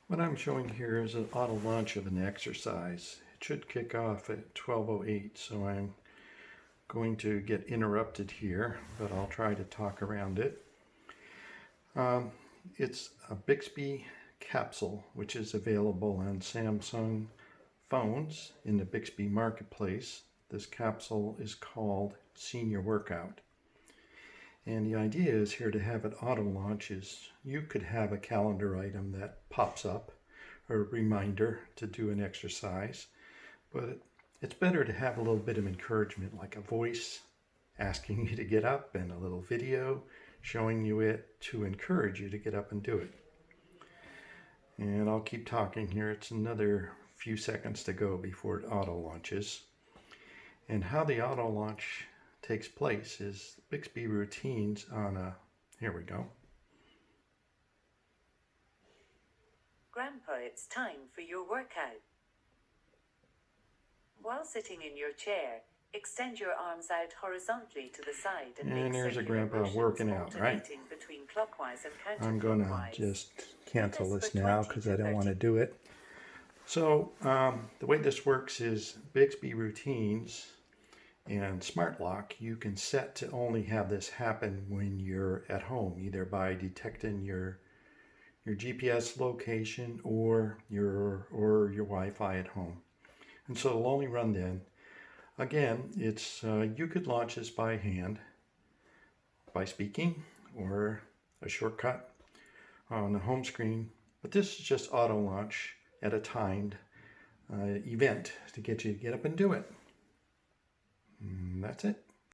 What I'm showing here is an auto launch of an exercise. It should kick off at 12:08, so I'm going to get interrupted here, but I'll try to talk around it. It's a Bixby capsule, which is available on Samsung phones in the Bixby marketplace. This capsule is called Senior Workout. And the idea is here to have it auto launch is you could have a calendar item that pops up, or a reminder to do an exercise, but it's better to have a little bit of encouragement, like a voice asking you to get up and a little video showing you it to encourage you to get up and do it. And I'll keep talking here. It's another few seconds to go before it auto launches. And how the auto launch takes place is Bixby routines on a, here we go. Grandpa, it's time for your workout. While sitting in your chair, extend your arms out horizontally to the side and make there's a circular grandpa motions working out, right? alternating between clockwise and I'm going to counterclockwise. just cancel Do this for now 20 because to I don't 30 want to do it. So the way this works is Bixby routines and Smart Lock, you can set to only have this happen when you're at home, either by detecting your GPS location or your Wi-Fi at home. And so it'll only run then. Again, it's you could launch this by hand, by speaking, or a shortcut on the home screen. But this is just auto launch at a timed event to get you to get up and do it. And that's it.